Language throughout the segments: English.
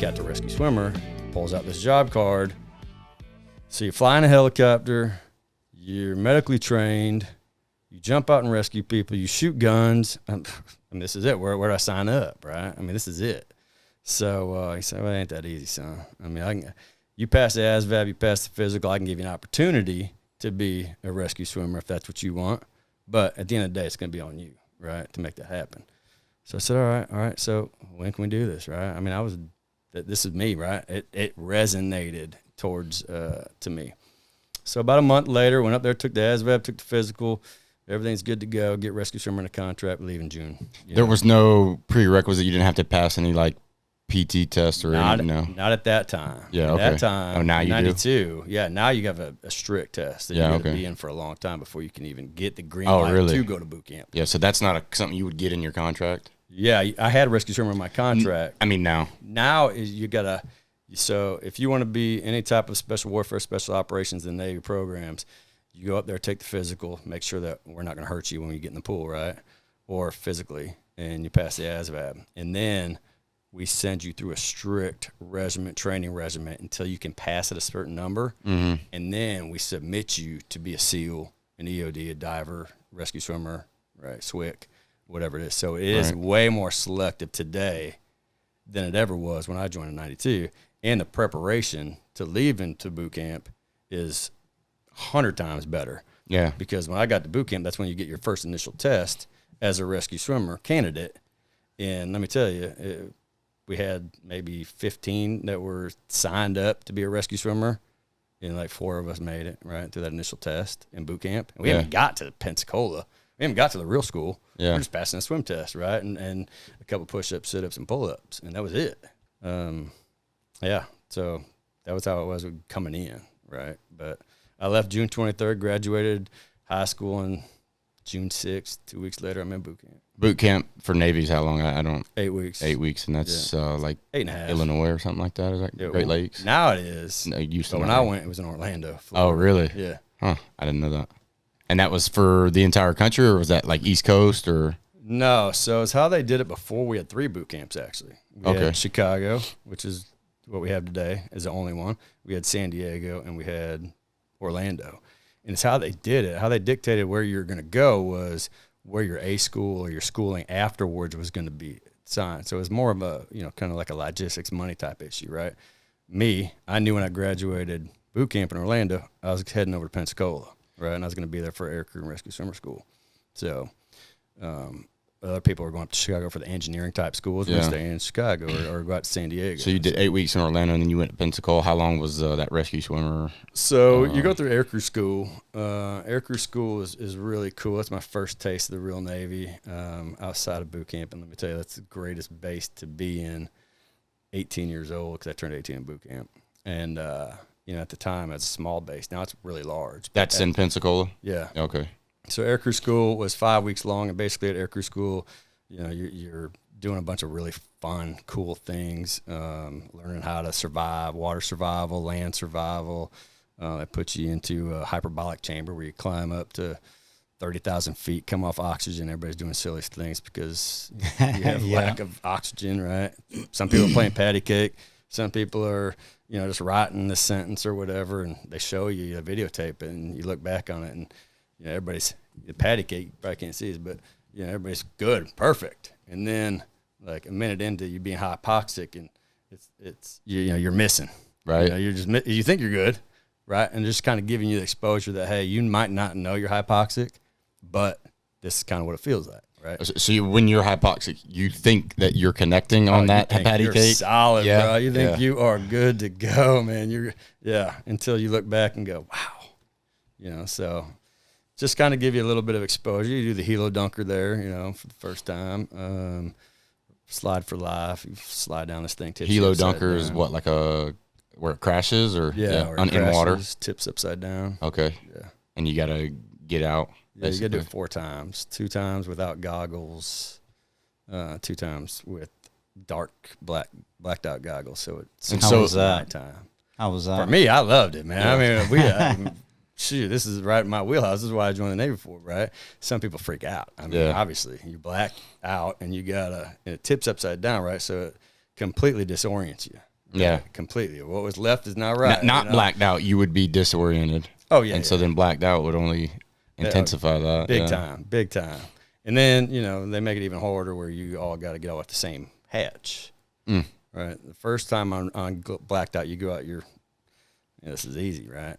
Captain Rescue Swimmer, pulls out this job card. So you're flying a helicopter, you're medically trained, you jump out and rescue people, you shoot guns, and this is it. Where do I sign up, right? I mean, this is it. So he said, well, it ain't that easy, son. I mean, you pass the ASVAB, you pass the physical, I can give you an opportunity to be a rescue swimmer if that's what you want. But at the end of the day, it's going to be on you, right, to make that happen. So I said, all right, so when can we do this, right? I mean, this is me, right? It resonated towards to me. So about a month later, went up there, took the ASVAB, took the physical. Everything's good to go. Get rescue swimmer in a contract, leave in June. There was no prerequisite. You didn't have to pass any, like, PT test or anything? No? Not at that time. Yeah, okay. At that time, now you 92. Do? Yeah, now you have a strict test that you got to be in for a long time before you can even get the green light to go to boot camp. Yeah, so that's not something you would get in your contract? Yeah, I had a rescue swimmer in my contract. I mean, now. Now is you got to – so if you want to be any type of special warfare, special operations in Navy programs, you go up there, take the physical, make sure that we're not going to hurt you when you get in the pool, right, or physically, and you pass the ASVAB. And then – we send you through a strict training regimen until you can pass at a certain number. Mm-hmm. And then we submit you to be a SEAL, an EOD, a diver, rescue swimmer, right, SWIC, whatever it is. So it is way more selective today than it ever was when I joined in 92. And the preparation to leave into boot camp is 100 times better. Yeah. Because when I got to boot camp, that's when you get your first initial test as a rescue swimmer candidate. And let me tell you, we had maybe 15 that were signed up to be a rescue swimmer, and like 4 of us made it, right, through that initial test in boot camp. And we haven't got to Pensacola. We haven't got to the real school. Yeah. We're just passing a swim test, right, and a couple push-ups, sit-ups, and pull-ups, and that was it. So that was how it was coming in, right? But I left June 23rd, graduated high school on June 6th. 2 weeks later, I'm in boot camp. Boot camp for Navy's how long? I don't. 8 weeks. 8 weeks, and that's like 8.5. Illinois or something like that. Is that Great Lakes? Now it is. No, but when I went, it was in Orlando, Florida. Oh, really? Yeah. Huh. I didn't know that. And that was for the entire country, or was that like East Coast, or? No. So it's how they did it before. We had 3 boot camps actually. We had Chicago, which is what we have today, is the only one. We had San Diego, and we had Orlando. And it's how they did it. How they dictated where you're going to go was where your A school or your schooling afterwards was going to be signed. So it was more of a, kind of like a logistics money type issue, right? I knew when I graduated boot camp in Orlando, I was heading over to Pensacola, right? And I was going to be there for Air Crew and Rescue Swimmer School. So other people were going up to Chicago for the engineering type schools. We stay in Chicago or go out to San Diego. So you did 8 weeks in Orlando, and then you went to Pensacola. How long was that rescue swimmer? So you go through Air Crew School. Air Crew School is really cool. That's my first taste of the real Navy outside of boot camp. And let me tell you, that's the greatest base to be in 18 years old, because I turned 18 in boot camp. And, at the time, it's a small base. Now it's really large. That's in Pensacola? Yeah. Okay. So Air Crew School was 5 weeks long, and basically at Air Crew School, you're doing a bunch of really fun, cool things, learning how to survive, water survival, land survival. That puts you into a hyperbolic chamber where you climb up to 30,000 feet, come off oxygen. Everybody's doing silly things because you have lack of oxygen, right? Some people are playing patty cake. Some people are, just writing the sentence or whatever, and they show you a videotape, and you look back on it, and everybody's the patty cake. You probably can't see it, but everybody's good, perfect. And then like a minute into you being hypoxic, and it's you're missing, right? You think you're good, right? And just kind of giving you the exposure that, hey, you might not know you're hypoxic, but this is kind of what it feels like, right? So when you're hypoxic, you think that you're connecting on that patty you're cake? Solid, bro. You think you are good to go, man. Until you look back and go, wow, so. Just kind of give you a little bit of exposure. You do the helo dunker there, for the first time. Slide for life. You slide down this thing. Helo dunker is what, like where it crashes, or in water? Tips upside down. Okay. Yeah. And you got to get out. Yeah, you got to do it 4 times. 2 times without goggles. 2 times with blacked out goggles. So how was that? Nighttime. How was that? For me, I loved it, man. I mean, shoot, this is right in my wheelhouse. This is why I joined the Navy for, right? Some people freak out. I mean, obviously, you black out, and it tips upside down, right? So it completely disorients you. Yeah. Completely. What was left is not right. Not blacked out. You would be disoriented. Oh, yeah. And so then blacked out would only intensify that. Big time. And then, they make it even harder where you all got to get out at the same hatch. Right. The first time on blacked out, you go out this is easy, right?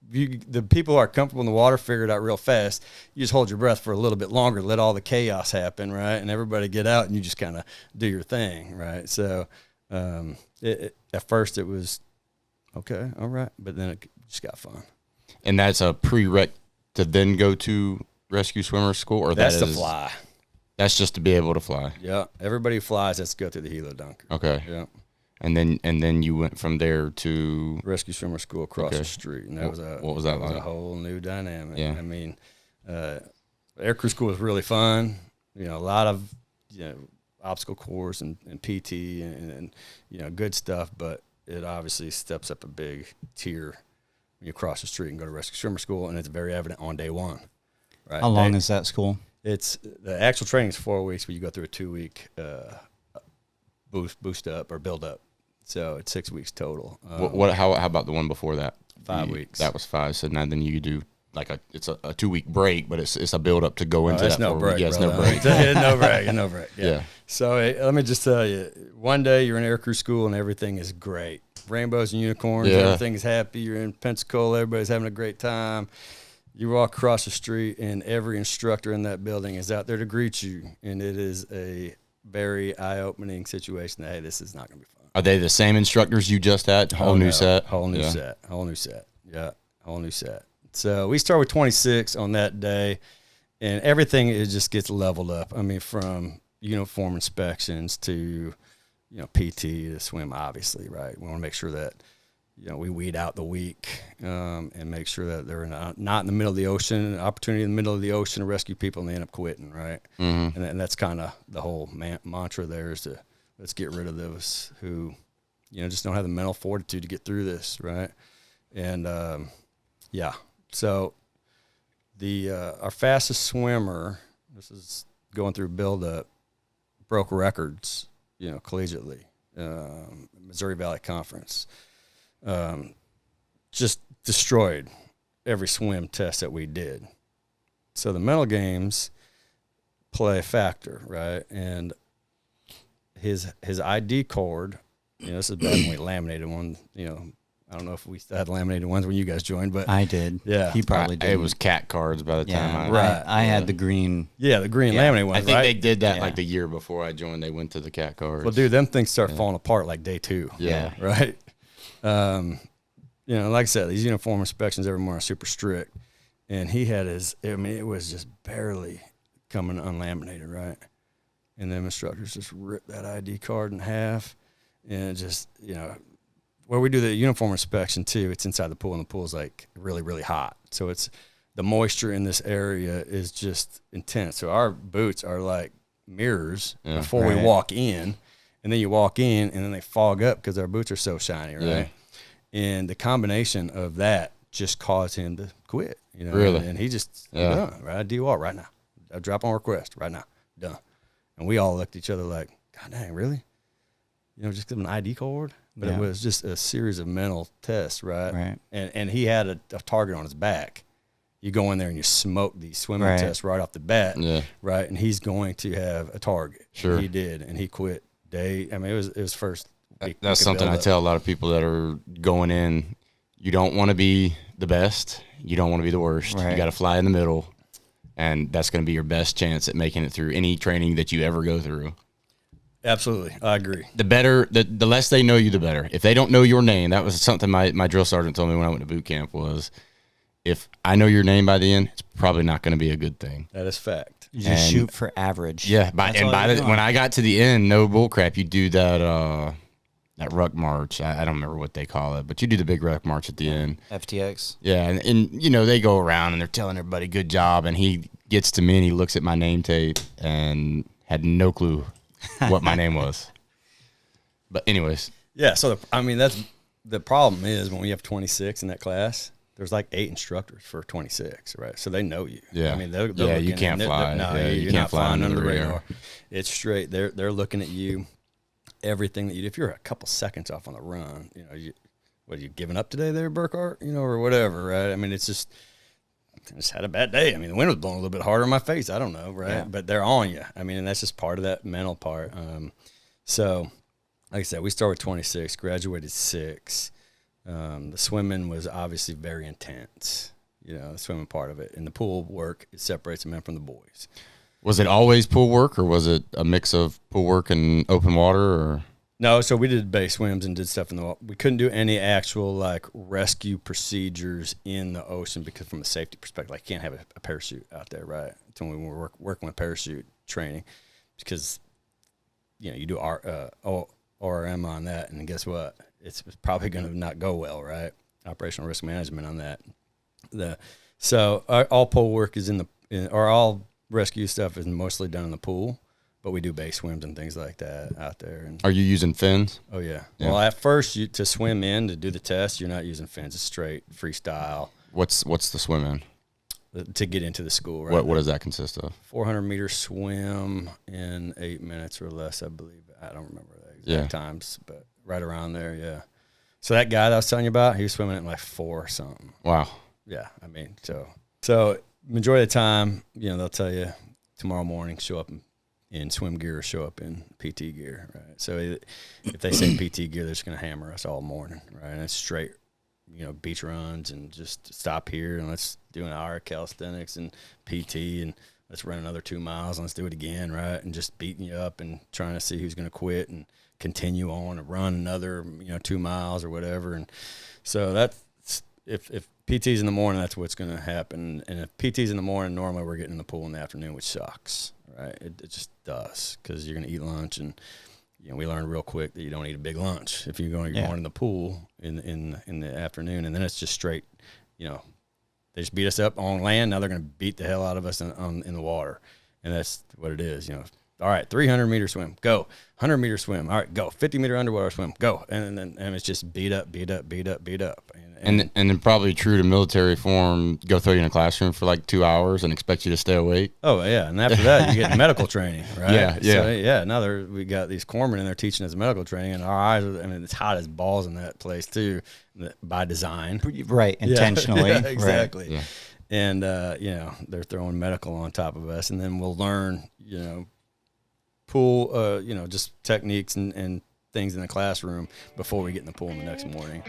The people who are comfortable in the water figure it out real fast. You just hold your breath for a little bit longer, let all the chaos happen, right? And everybody get out, and you just kind of do your thing, right? So at first it was okay, all right, but then it just got fun. And that's a prereq to then go to rescue swimmer school, or that's to fly. That's just to be able to fly. Yeah, everybody who flies has to go through the helo dunker. Okay. Yeah. And then you went from there to rescue swimmer school across the street, and that was a whole new dynamic. Yeah. I mean, aircrew school was really fun. A lot of obstacle course and PT and good stuff, but it obviously steps up a big tier when you cross the street and go to rescue swimmer school, and it's very evident on day one. Right? How long is that school? It's the actual training is 4 weeks, but you go through a 2-week boost up or build up. So it's 6 weeks total. How about the one before that? 5 weeks. That was 5. So now then you do it's a 2-week break, but it's a build up to go into that. It's no break. Yeah, it's no break. It's no break. Yeah. So let me just tell you, one day you're in aircrew school and everything is great. Rainbows and unicorns, everything is happy. You're in Pensacola, everybody's having a great time. You walk across the street and every instructor in that building is out there to greet you, and it is a very eye-opening situation that, hey, this is not going to be fun. Are they the same instructors you just had? Whole new set? Whole new set. Yeah, whole new set. So we start with 26 on that day, and everything, it just gets leveled up. I mean, from uniform inspections to, PT to swim, obviously, right? We want to make sure that, we weed out the weak and make sure that they're not in the middle of the ocean, an opportunity in the middle of the ocean to rescue people, and they end up quitting, right? Mm-hmm. And that's kind of the whole mantra there is to let's get rid of those who, just don't have the mental fortitude to get through this, right? And, so our fastest swimmer, this is going through build-up, broke records, collegiately, Missouri Valley Conference. Just destroyed every swim test that we did. So the mental games play a factor, right? And his ID card, this is back when we laminated one, I don't know if we still had laminated ones when you guys joined, but I did. Yeah. He probably did. It was cat cards by the time I had the green. Yeah, the green laminated ones. I think they did that the year before I joined. They went to the cat cards. Well, dude, them things start falling apart like day 2. Yeah. Right? Like I said, these uniform inspections every morning are super strict. And he had it was just barely coming unlaminated, right? And them instructors just ripped that ID card in half. And it just, where we do the uniform inspection too, it's inside the pool, and the pool's like really, really hot. So it's the moisture in this area is just intense. So our boots are like mirrors before we walk in, and then you walk in and then they fog up because our boots are so shiny, right? Yeah. And the combination of that just caused him to quit, Really? And he just, done, right? I DOR right now. I drop on request right now. Done. And we all looked at each other like, God dang, really? Just give him an ID card? But it was just a series of mental tests, right? Right. And he had a target on his back. You go in there and you smoke these swimming tests right off the bat, right? And he's going to have a target. Sure. He did, and he quit. It was first. That's something I tell a lot of people that are going in. You don't want to be the best. You don't want to be the worst. Right. You got to fly in the middle, and that's going to be your best chance at making it through any training that you ever go through. Absolutely. I agree. The less they know you, the better. If they don't know your name, that was something my drill sergeant told me when I went to boot camp was, if I know your name by the end, it's probably not going to be a good thing. That is fact. You just shoot for average. Yeah. When I got to the end, no bull crap, you do that ruck march. I don't remember what they call it, but you do the big ruck march at the end. FTX. Yeah. And they go around and they're telling everybody good job. And he gets to me and he looks at my name tape and had no clue what my name was. But anyways. Yeah. So, that's the problem is when we have 26 in that class, there's like 8 instructors for 26, right? So they know you. Yeah. They're you can't fly. No, you you're can't not fly flying under the radar. It's straight. They're looking at you. everything that you do. If you're a couple seconds off on the run, what are you giving up today there, Burkhart? Or whatever, right? I mean, it's just, I just had a bad day. I mean, the wind was blowing a little bit harder in my face. I don't know, right? Yeah. But they're on you. I mean, and that's just part of that mental part. So, like I said, we started with 26, graduated 6. The swimming was obviously very intense, the swimming part of it. And the pool work, it separates the men from the boys. Was it always pool work, or was it a mix of pool work and open water? Or no, so we did base swims and did stuff in the water. We couldn't do any actual like rescue procedures in the ocean because from a safety perspective, like, you can't have a parachute out there, right? So when we were working with parachute training, because you do ORM on that, and guess what? It's probably going to not go well, right? Operational risk management on that. So all pool work is or all rescue stuff is mostly done in the pool, but we do base swims and things like that out there. And are you using fins? Oh yeah. Well, at first, to swim in to do the test, you're not using fins. It's straight freestyle. What's the swim in? To get into the school, right? What does that consist of? 400-meter swim in 8 minutes or less, I believe. I don't remember the exact times, but right around there, yeah. So that guy that I was telling you about, he was swimming in like 4 or something. Wow. Yeah, I mean, so majority of the time, they'll tell you tomorrow morning, show up in swim gear or show up in PT gear, right? So if they say PT gear, they're just going to hammer us all morning, right? And it's straight, beach runs and just stop here and let's do an hour of calisthenics and PT and let's run another 2 miles and let's do it again, right? And just beating you up and trying to see who's going to quit and continue on and run another, 2 miles or whatever. And so that's, if PT's in the morning, that's what's going to happen. And if PT's in the morning, normally we're getting in the pool in the afternoon, which sucks, right? It just does, because you're going to eat lunch, and we learned real quick that you don't eat a big lunch if you're going in the pool in the afternoon, and then it's just straight, they just beat us up on land. Now they're going to beat the hell out of us in the water, and that's what it is, All right, 300-meter swim, go. 100-meter swim, all right, go. 50-meter underwater swim, go. And it's just beat up. And then probably true to military form, go throw you in a classroom for like 2 hours and expect you to stay awake. Oh, yeah, and after that, you get medical training, right? Yeah. So, now we got these corpsmen in there teaching us medical training, and our eyes it's hot as balls in that place, too, by design. Right, intentionally. Yeah, exactly. Right. Yeah. And, they're throwing medical on top of us, and then we'll learn, pool, just techniques and things in the classroom before we get in the pool the next morning.